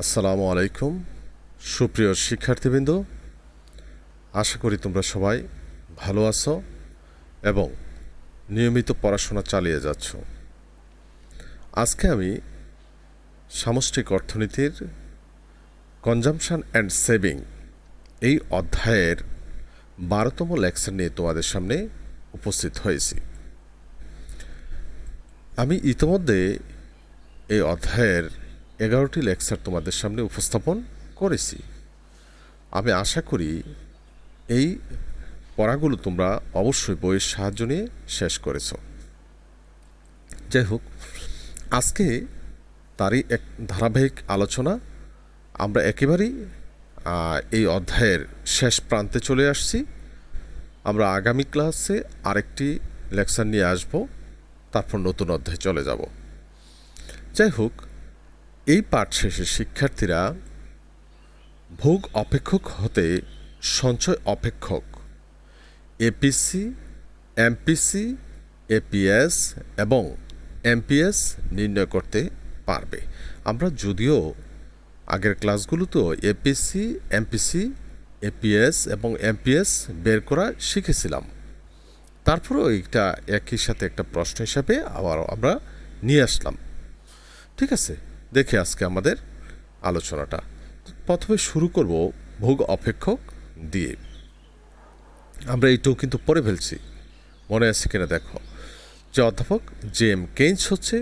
আসসালামু আলাইকুম সুপ্রিয় শিক্ষার্থীবৃন্দ, আশা করি তোমরা সবাই ভালো আছো এবং নিয়মিত পড়াশোনা চালিয়ে যাচ্ছ। আজকে আমি সামষ্টিক অর্থনীতির কনজাম্পশন অ্যান্ড সেভিং এই অধ্যায়ের 12তম লেকচার নিয়ে তোমাদের সামনে উপস্থিত হয়েছি। আমি ইতিমধ্যে এই অধ্যায়ের 11টি লেকচার তোমাদের সামনে উপস্থাপন করেছি। আমি আশা করি এই পড়াগুলো তোমরা অবশ্যই বইয়ের সাহায্য নিয়ে শেষ করেছ। যাই হোক, আজকে তারই এক ধারাবাহিক আলোচনা। আমরা একেবারেই এই অধ্যায়ের শেষ প্রান্তে চলে আসছি। আমরা আগামী ক্লাসে আরেকটি লেকচার নিয়ে আসব, তারপর নতুন অধ্যায়ে চলে যাব। যাই হোক, এই পাঠ শেষে শিক্ষার্থীরা ভোগ অপেক্ষক হতে সঞ্চয় অপেক্ষক এপিসি, এমপিসি, এপিএস এবং এমপিএস নির্ণয় করতে পারবে। আমরা যদিও আগের ক্লাসগুলোতেও এপিসি, এমপিসি, এপিএস এবং এমপিএস বের করা শিখেছিলাম, তারপরেও এটা একই সাথে একটা প্রশ্ন হিসাবে আবার আমরা নিয়ে আসলাম। ঠিক আছে, দেখে আজকে আমাদের আলোচনাটা। প্রথমে শুরু করব ভোগ অপেক্ষক দিয়ে। আমরা এইটাও কিন্তু পড়ে ফেলছি, মনে আছে কিনা দেখো। যে অধ্যাপক জেম কেইন্স হচ্ছে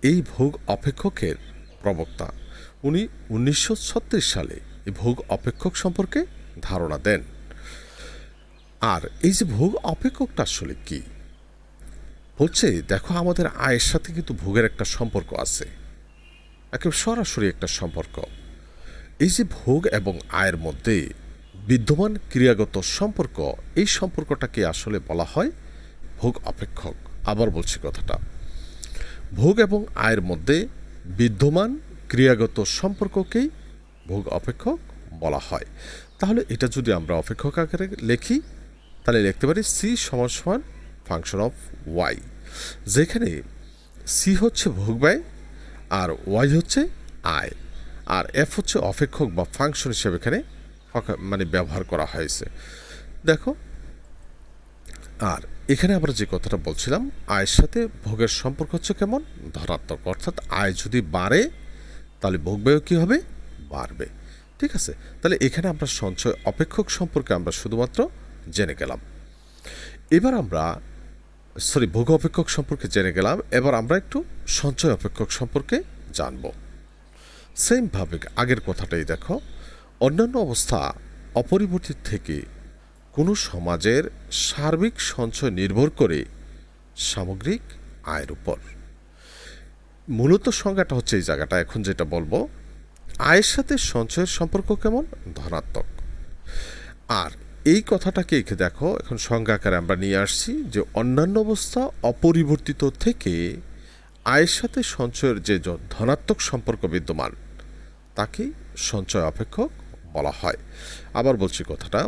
এই ভোগ অপেক্ষকের প্রবক্তা। উনি 1936 সালে এই ভোগ অপেক্ষক সম্পর্কে ধারণা দেন। আর এই যে ভোগ অপেক্ষকটা আসলে কি বলছে, দেখো আমাদের আয়ের সাথে কিন্তু ভোগের একটা সম্পর্ক আছে, একেবারে সরাসরি একটা সম্পর্ক। এই যে ভোগ এবং আয়ের মধ্যে বিদ্যমান ক্রিয়াগত সম্পর্ক, এই সম্পর্কটাকে আসলে বলা হয় ভোগ অপেক্ষক। আবার বলছি কথাটা, ভোগ এবং আয়ের মধ্যে বিদ্যমান ক্রিয়াগত সম্পর্ককেই ভোগ অপেক্ষক বলা হয়। তাহলে এটা যদি আমরা অপেক্ষক আকারে লিখি, তাহলে লিখতে পারি সি সমান সমান ফাংশন অফ ওয়াই, যেখানে সি হচ্ছে ভোগ ব্যয় আর ওয়াই হচ্ছে আয়, আর এফ হচ্ছে অপেক্ষক বা ফাংশন হিসেবে এখানে ব্যবহার করা হয়েছে। দেখো, আর এখানে আমরা যে কথাটা বলছিলাম, আয়ের সাথে ভোগের সম্পর্ক হচ্ছে কেমন, ধনাত্মক। অর্থাৎ আয় যদি বাড়ে তাহলে ভোগ ব্যয় কী হবে, বাড়বে। ঠিক আছে, তাহলে এখানে আমরা সঞ্চয় অপেক্ষক সম্পর্কে আমরা শুধুমাত্র জেনে গেলাম। এবার আমরা ভোগ অপেক্ষক সম্পর্কে জেনে গেলাম, এবার আমরা একটু সঞ্চয় অপেক্ষক সম্পর্কে জানব। সেমভাবে আগের কথাটাই দেখো, অন্যান্য অবস্থা অপরিবর্তিত থেকে কোনো সমাজের সার্বিক সঞ্চয় নির্ভর করে সামগ্রিক আয়ের উপর। মূলত সংজ্ঞাটা হচ্ছে এই জায়গাটা। এখন যেটা বলবো, আয়ের সাথে সঞ্চয়ের সম্পর্ক কেমন, ধনাত্মক। আর এই কথাটাকে দেখো, এখন সংজ্ঞা আকারে আমরা নিয়ে আসছি যে অন্যান্য অবস্থা অপরিবর্তিত থেকে আয়ের সাথে সঞ্চয়ের যে ধনাত্মক সম্পর্ক বিদ্যমান, তাকেই সঞ্চয় অপেক্ষক বলা হয়। আবার বলছি কথাটা,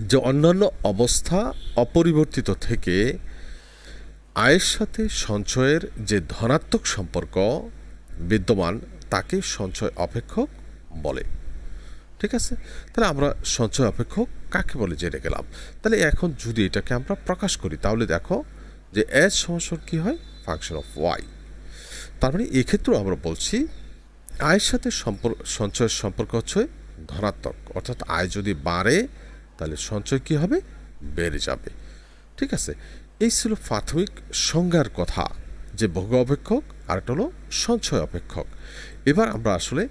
যে অন্যান্য অবস্থা অপরিবর্তিত থেকে আয়ের সাথে সঞ্চয়ের যে ধনাত্মক সম্পর্ক বিদ্যমান, তাকে সঞ্চয় অপেক্ষক বলে। ঠিক আছে, তাহলে আমরা সঞ্চয় অপেক্ষক কাকে বলে জেনে গেলাম। তাহলে এখন যদি এটাকে আমরা প্রকাশ করি, তাহলে দেখো যে এস সমান কী হয়, ফাংশন অফ ওয়াই। তার মানে এক্ষেত্রেও আমরা বলছি আয়ের সাথে সঞ্চয়ের সম্পর্ক হচ্ছে ধনাত্মক। অর্থাৎ আয় যদি বাড়ে তাহলে সঞ্চয় কী হবে, বেড়ে যাবে। ঠিক আছে, এই ছিল প্রাথমিক সংজ্ঞার কথা, যে ভোগ অপেক্ষক আর একটা হলো সঞ্চয় অপেক্ষক। এবার আমরা আসলে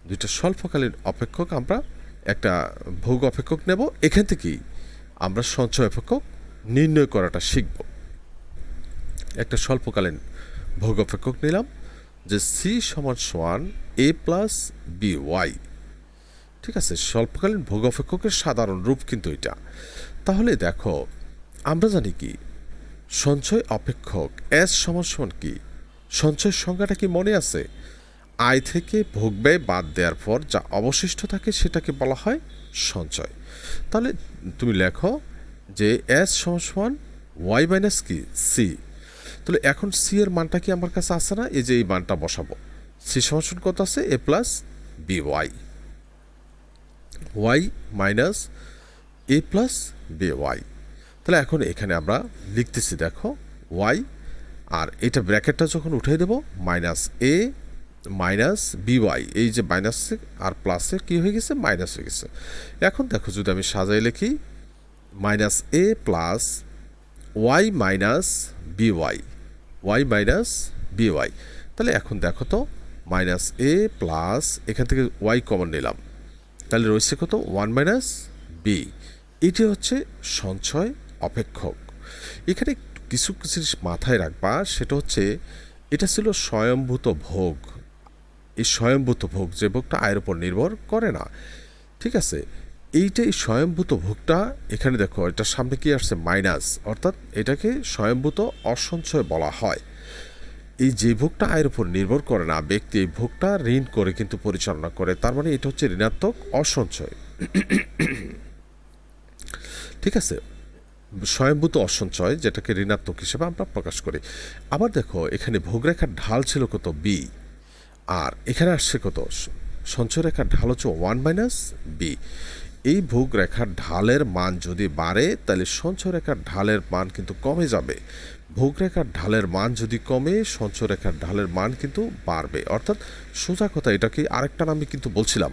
দুইটা স্বল্পকালীন অপেক্ষক, আমরা একটা ভোগ অপেক্ষক নেব, এখান থেকেই আমরা সঞ্চয় অপেক্ষক নির্ণয় করাটা শিখব। একটা স্বল্পকালীন ভোগ অপেক্ষক নিলাম, যে সি সমান সমান এ প্লাস বি ওয়াই। ঠিক আছে, স্বল্পকালীন ভোগ অপেক্ষকের সাধারণ রূপ কিন্তু এটা। তাহলে দেখো, আমরা জানি কি সঞ্চয় অপেক্ষক এস সমান সমান কি, সঞ্চয়ের সংজ্ঞাটা কি মনে আছে? আয় থেকে ভোগ ব্যয় বাদ দেওয়ার পর যা অবশিষ্ট থাকে সেটাকে বলা হয় সঞ্চয়। তাহলে তুমি লেখো যে এস সমান সমান ওয়াই মাইনাস কি সি। তাহলে এখন সি এর মানটা কি আমার কাছে আসে না, এই যে এই মানটা বসাবো। সি সমান কত আছে A plus B Y, Y minus A plus B Y. তাহলে এখন এখানে আমরা লিখতেছি দেখো ওয়াই, আর এটা ব্র্যাকেটটা যখন উঠে দেব মাইনাস এ মাইনাস বি ওয়াই, এই যে মাইনাসে আর প্লাসে কী হয়ে গেছে মাইনাস হয়ে গেছে। এখন দেখো যদি আমি সাজাই লিখি minus A plus Y minus B Y, Y minus B Y. তাহলে এখন দেখো তো মাইনাস এ প্লাস এখান থেকে ওয়াই কমন নিলাম, তাহলে রয়েছে কত ওয়ান মাইনাস বি। এটি হচ্ছে সঞ্চয় অপেক্ষক। এখানে কিছু কিছু মাথায় রাখবা, সেটা হচ্ছে এটা ছিল স্বয়ংভূত ভোগ। এই স্বয়ংভূত ভোগ যে ভোগটা আয়ের উপর নির্ভর করে না, ঠিক আছে, এইটাই স্বয়ংভূত ভোগটা। এখানে দেখো এটার সামনে কি আসছে মাইনাস, অর্থাৎ এটাকে স্বয়ংভূত অসঞ্চয় বলা হয়। এই যে ভোগটা আয়ের উপর নির্ভর করে না, ব্যক্তি এই ভোগটা ঋণ করে কিন্তু পরিচালনা করে, তার মানে এটা হচ্ছে ঋণাত্মক অসঞ্চয়। ঠিক আছে, স্বয়ংভূত অসঞ্চয় যেটাকে ঋণাত্মক হিসেবে আমরা প্রকাশ করি। আবার দেখো এখানে ভোগরেখার ঢাল ছিল কত বি, আর এখানে আসছে কত সঞ্চয় রেখার ঢাল হচ্ছে ওয়ান মাইনাস বি। এই ভোগ রেখার ঢালের মান যদি বাড়ে তাহলে সঞ্চয় রেখার ঢালের মান কিন্তু কমে যাবে। ভোগ রেখার ঢালের মান যদি কমে সঞ্চয় রেখার ঢালের মান কিন্তু বাড়বে। অর্থাৎ সোজা কথা, এটাকে আরেকটা নামে কিন্তু বলছিলাম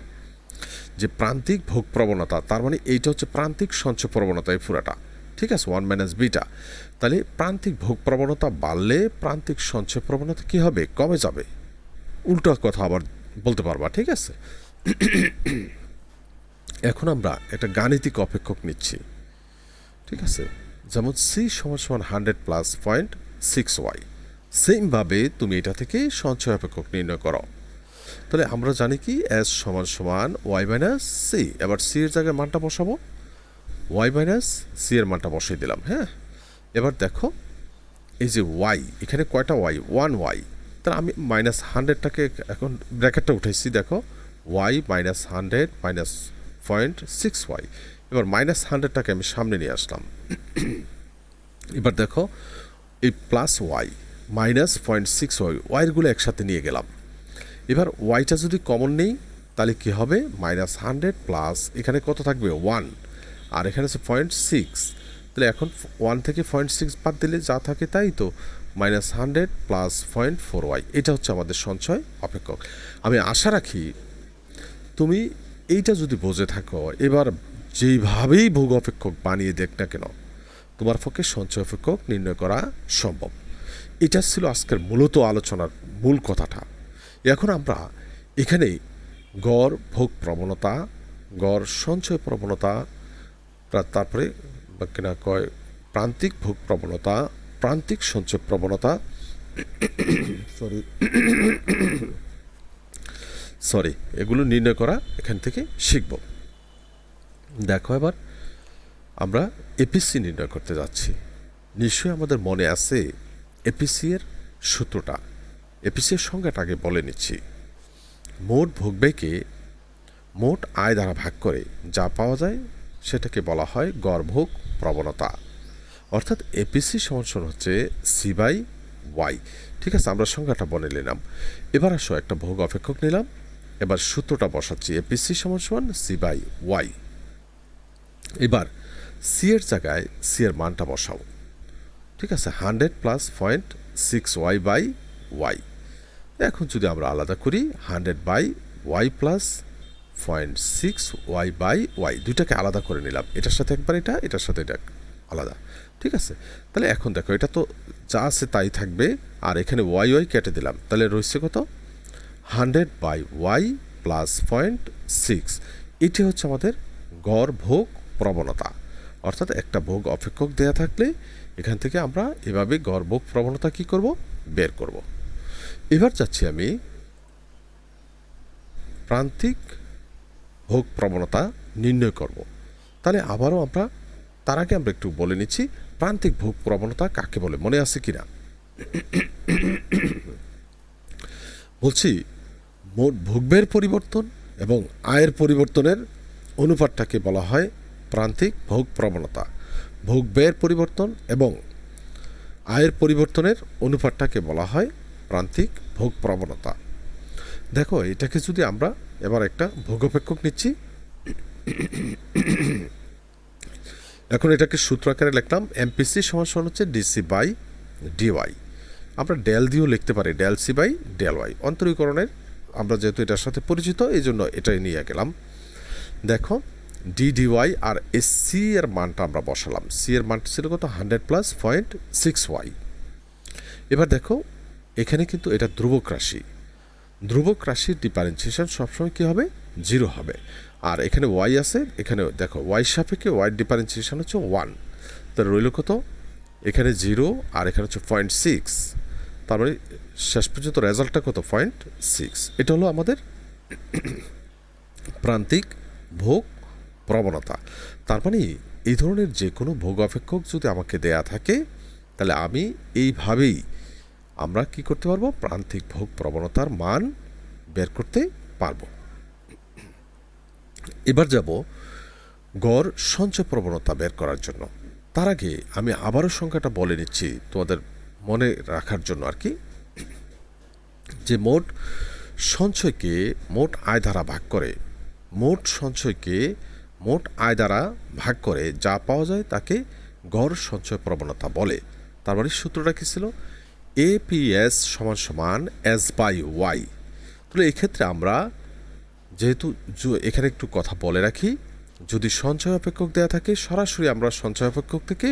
যে প্রান্তিক ভোগ প্রবণতা, তার মানে এইটা হচ্ছে প্রান্তিক সঞ্চয় প্রবণতা এই পুরাটা, ঠিক আছে, ওয়ান মাইনাস বিটা। তাহলে প্রান্তিক ভোগ প্রবণতা বাড়লে প্রান্তিক সঞ্চয় প্রবণতা কী হবে কমে যাবে। উল্টো কথা আবার বলতে পারবা, ঠিক আছে। এখন আমরা একটা গাণিতিক অপেক্ষক নিচ্ছি, ঠিক আছে, যেমন সি সমান সমান 100 প্লাস 0.6y। সেমভাবে তুমি এটা থেকে সঞ্চয় অপেক্ষক নির্ণয় করো। তাহলে আমরা জানি কি এস সমান সমান ওয়াই মাইনাস সি। এবার সি এর জায়গায় মানটা বসাবো, ওয়াই মাইনাস সি এর মানটা বসিয়ে দিলাম। হ্যাঁ, এবার দেখো এই যে ওয়াই, এখানে কয়টা ওয়াই, ওয়ান ওয়াই। তাহলে আমি মাইনাস 100টাকে এখন ব্র্যাকেটটা উঠাইছি, দেখো ওয়াই মাইনাস 100 মাইনাস 0.6y। এবার মাইনাস 100টাকে আমি সামনে নিয়ে আসলাম। এবার দেখো এই প্লাস ওয়াই মাইনাস 0.6y, ওয়াইগুলো একসাথে নিয়ে গেলাম। এবার ওয়াইটা যদি কমন নেই তাহলে কী হবে মাইনাস 100 প্লাস এখানে কত থাকবে 1, আর এখানে আছে 0.6। তাহলে এখন 1 থেকে 0.6 বাদ দিলে যা থাকে তাই তো, মাইনাস 100 প্লাস 0.4y। এটা হচ্ছে আমাদের সঞ্চয় অপেক্ষক। আমি আশা রাখি তুমি এইটা যদি বুঝে থাকো, এবার যেইভাবেই ভোগ অপেক্ষক বানিয়ে দেখ না কেন তোমার পক্ষে সঞ্চয় অপেক্ষক নির্ণয় করা সম্ভব। এটা ছিল আজকের মূলত আলোচনার মূল কথাটা। এখন আমরা এখানে গড় ভোগ প্রবণতা, গড় সঞ্চয় প্রবণতা, তারপরে কিনা কয় প্রান্তিক ভোগ প্রবণতা, প্রান্তিক সঞ্চয় প্রবণতা, সরি এগুলো নির্ণয় করা এখান থেকে শিখব। দেখো এবার আমরা এপিসি নির্ণয় করতে যাচ্ছি। নিশ্চয়ই আমাদের মনে আছে এপিসি এর সূত্রটা। এপিসি এর সংজ্ঞাটা আগে বলে নিচ্ছি। মোট ভোগব্যয়কে মোট আয় দ্বারা ভাগ করে যা পাওয়া যায় সেটাকে বলা হয় গড় ভোগ প্রবণতা। অর্থাৎ এপিসি সমান হচ্ছে সি বাই ওয়াই। ঠিক আছে, আমরা সংজ্ঞাটা বলে নিলাম। এবার আসো একটা ভোগ অপেক্ষক নিলাম, এবার সূত্রটা বসাচ্ছি এপিসি সমান সি বাই ওয়াই। এবার সি এর জায়গায় সি এর মানটা বসাও, ঠিক আছে, 100 প্লাস 0.6y বাই ওয়াই। এখন যদি আমরা আলাদা করি 100 by Y plus 0.6y by Y, দুইটাকে আলাদা করে নিলাম, এটার সাথে একবার এটা, এটার সাথে এটা আলাদা, ঠিক আছে। তাহলে এখন দেখো এটা তো যা আছে তাই থাকবে, আর এখানে ওয়াই ওয়াই কেটে দিলাম, তাহলে রয়েছে কত 100 বাই ওয়াই প্লাস 0.6। এটি হচ্ছে আমাদের গড় ভোগ প্রবণতা। অর্থাৎ একটা ভোগ অপেক্ষক দেয়া থাকলে এখান থেকে আমরা এভাবে গড় ভোগ প্রবণতা কি করব বের করব। এবার যাচ্ছি আমি প্রান্তিক ভোগ প্রবণতা নির্ণয় করব। তাহলে আবারও আমরা তার আগে আমরা একটু বলে নিচ্ছি প্রান্তিক ভোগ প্রবণতা কাকে বলে, মনে আছে কিনা। বলছি মোট ভোগব্যয়ের পরিবর্তন এবং আয়ের পরিবর্তনের অনুপাতটাকে বলা হয় প্রান্তিক ভোগ প্রবণতা। ভোগব্যয়ের পরিবর্তন এবং আয়ের পরিবর্তনের অনুপাতটাকে বলা হয় প্রান্তিক ভোগ প্রবণতা। দেখো এটাকে যদি আমরা এবার একটা ভোগ অপেক্ষক নিচ্ছি, এখন এটাকে সূত্র আকারে লিখলাম এমপিসি সমান সমান হচ্ছে ডিসি বাই ডিওয়াই। আমরা ডেল দিয়েও লিখতে পারি del C by del Y. অন্তরীকরণের আমরা যেহেতু এটার সাথে পরিচিত এই জন্য এটাই নিয়ে গেলাম। দেখো ডি ডিওয়াই আর এস সি এর মানটা আমরা বসালাম। সি এর মানটা ছিল কত 100 প্লাস 0.6y। এবার দেখো এখানে কিন্তু এটা ধ্রুবক রাশি, ধ্রুবক রাশির ডিফারেন্সিয়েশন সবসময় কী হবে 0 হবে। আর এখানে ওয়াই আছে, এখানে দেখো ওয়াই সাপেক্ষে ওয়াই ডিফারেন্সিয়েশন হচ্ছে 1, তাহলে রইল কত এখানে 0 আর এখানে হচ্ছে 0.6, তার মানে শেষ পর্যন্ত রেজাল্টটা কত 0.6। এটা হলো আমাদের প্রান্তিক ভোগ প্রবণতা। তার মানে এই ধরনের যে কোনো ভোগ অপেক্ষক যদি আমাকে দেয়া থাকে তাহলে আমি এইভাবেই আমরা কি করতে পারবো প্রান্তিক ভোগ প্রবণতার মান বের করতে পারবো। এবার যাব গড় সঞ্চয় প্রবণতা বের করার জন্য। তার আগে আমি আবারও সংখ্যাটা বলে নিচ্ছি তোমাদের মনে রাখার জন্য আর কি, যে মোট সঞ্চয়কে মোট আয় দ্বারা ভাগ করে, মোট সঞ্চয়কে মোট আয় দ্বারা ভাগ করে যা পাওয়া যায় তাকে গড় সঞ্চয় প্রবণতা বলে। তার মানে সূত্রটা কী ছিল এপিএস সমান সমান এস বাই ওয়াই। তাহলে এক্ষেত্রে আমরা যেহেতু এখানে একটু কথা বলে রাখি, যদি সঞ্চয় অপেক্ষক দেওয়া থাকে সরাসরি আমরা সঞ্চয় অপেক্ষক থেকে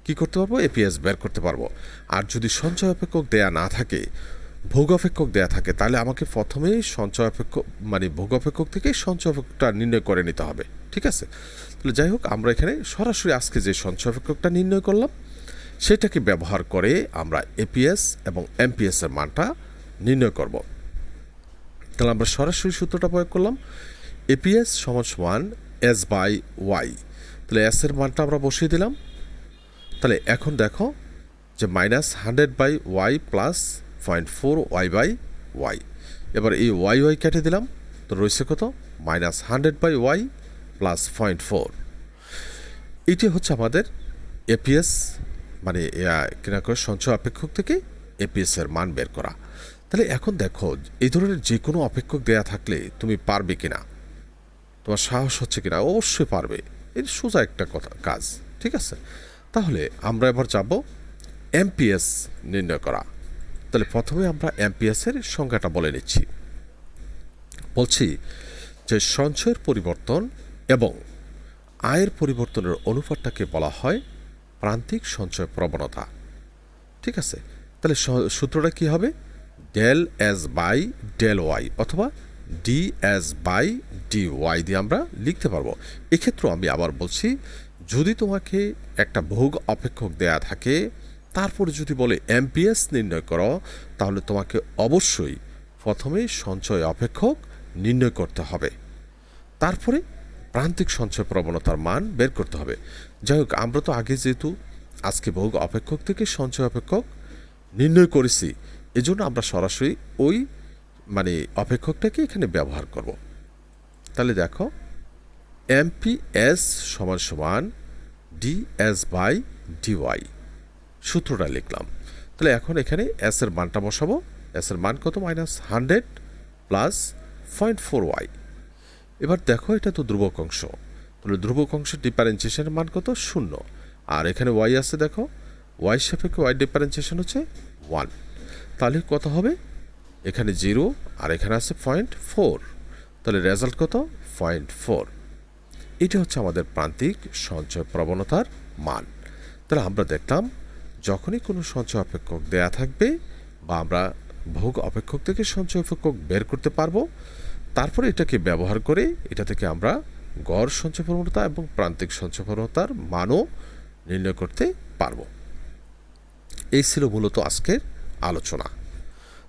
কী করতে পারবো এপিএস বের করতে পারবো। আর যদি সঞ্চয় অপেক্ষক দেয়া না থাকে ভোগ অপেক্ষক দেয়া থাকে তাহলে আমাকে প্রথমেই সঞ্চয় অপেক্ষক মানে ভোগ অপেক্ষক থেকে সঞ্চয় অপেক্ষকটা নির্ণয় করে নিতে হবে, ঠিক আছে। তাহলে যাই হোক আমরা এখানে সরাসরি আজকে যে সঞ্চয় অপেক্ষকটা নির্ণয় করলাম সেটাকে ব্যবহার করে আমরা এপিএস এবং এমপিএস এর মানটা নির্ণয় করব। তাহলে আমরা সরাসরি সূত্রটা প্রয়োগ করলাম এপিএস সমান সমান এস বাই ওয়াই। তাহলে এস এর মানটা আমরা বসিয়ে দিলাম। তাহলে এখন দেখো যে -100 by Y plus 0.4 Y by Y. এবার এই ওয়াই ওয়াই কেটে দিলাম, তো রয়েছে কত -100 বাই ওয়াই প্লাস 0.4। এটি হচ্ছে আমাদের এপিএস মানে কিনা করে সঞ্চয় অপেক্ষক থেকে এপিএস এর মান বের করা। তাহলে এখন দেখো এই ধরনের যে কোনো অপেক্ষক দেয়া থাকলে তুমি পারবে কিনা, তোমার সাহস হচ্ছে কিনা, অবশ্যই পারবে। এর সোজা একটা কথা কাজ, ঠিক আছে। তাহলে আমরা এবার যাব এমপিএস নির্ণয় করা। তাহলে প্রথমে আমরা এমপিএসের সংজ্ঞাটা বলে নিচ্ছি। বলছি যে সঞ্চয়ের পরিবর্তন এবং আয়ের পরিবর্তনের অনুপাতটাকে বলা হয় প্রান্তিক সঞ্চয় প্রবণতা, ঠিক আছে। তাহলে সূত্রটা কি হবে del S by del Y অথবা D S by D Y দিয়ে আমরা লিখতে পারবো। এক্ষেত্রে আমি আবার বলছি যদি তোমাকে একটা ভোগ অপেক্ষক দেয়া থাকে তারপরে যদি বলে এমপিএস নির্ণয় করো তাহলে তোমাকে অবশ্যই প্রথমে সঞ্চয় অপেক্ষক নির্ণয় করতে হবে, তারপরে প্রান্তিক সঞ্চয় প্রবণতার মান বের করতে হবে। যাই হোক আমরা তো আগে যেহেতু আজকে ভোগ অপেক্ষক থেকে সঞ্চয় অপেক্ষক নির্ণয় করেছি এজন্য আমরা সরাসরি ওই মানে অপেক্ষকটাকে এখানে ব্যবহার করব। তাহলে দেখো এমপিএস সমান সমান ডিএস বাই ডিওয়াই সূত্রটা লিখলাম। তাহলে এখন এখানে এস এর মানটা বসাবো। এস এর মান কত -100 প্লাস 0.4 ওয়াই। এবার দেখো এটা তো ধ্রুবক অংশ, তাহলে ধ্রুবক অংশের ডিফারেন্সিয়েশনের মান কত 0। আর এখানে ওয়াই আছে, দেখো ওয়াই সাপেক্ষে ওয়াই ডিফারেন্সিয়েশন হচ্ছে 1, তাহলে কত হবে এখানে 0 আর এখানে আছে 0.4, তাহলে রেজাল্ট কত 0.4। এটা হচ্ছে আমাদের প্রান্তিক সঞ্চয় প্রবণতার মান। তাহলে আমরা দেখলাম যখনই কোনো সঞ্চয় অপেক্ষক দেয়া থাকবে বা আমরা ভোগ অপেক্ষক থেকে সঞ্চয় অপেক্ষক বের করতে পারবো, তারপরে এটাকে ব্যবহার করে এটা থেকে আমরা গড় সঞ্চয় প্রবণতা এবং প্রান্তিক সঞ্চয় প্রবণতার মানও নির্ণয় করতে পারবো। এই ছিল মূলত আজকের আলোচনা।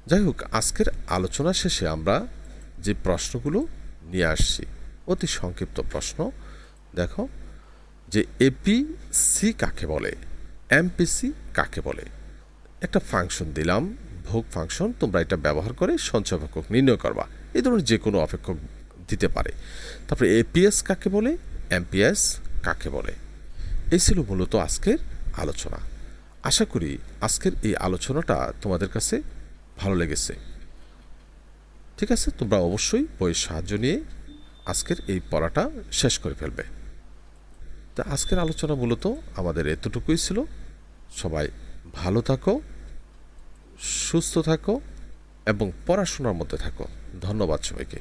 যাই হোক আজকের আলোচনা শেষে আমরা যে প্রশ্নগুলো নিয়ে আসছি অতি সংক্ষিপ্ত প্রশ্ন। দেখো যে এপিসি কাকে বলে, এমপিসি কাকে বলে। একটা ফাংশন দিলাম ভোগ ফাংশন, তোমরা এটা ব্যবহার করে সঞ্চয় অপেক্ষক নির্ণয় করবা। এই ধরনের যে কোনো অপেক্ষক দিতে পারে। তারপরে এপিএস কাকে বলে, এমপিএস কাকে বলে। এই ছিল মূলত আজকের আলোচনা। আশা করি আজকের এই আলোচনাটা তোমাদের কাছে ভালো লেগেছে। ঠিক ঠিক আছে, তোমরা অবশ্যই বইয়ের সাহায্য নিয়ে আজকের এই পড়াটা শেষ করে ফেলবে। তা আজকের আলোচনা মূলত আমাদের এতটুকুই ছিল। সবাই ভালো থাকো, সুস্থ থাকো এবং পড়াশোনার মধ্যে থাকো। ধন্যবাদ সবাইকে।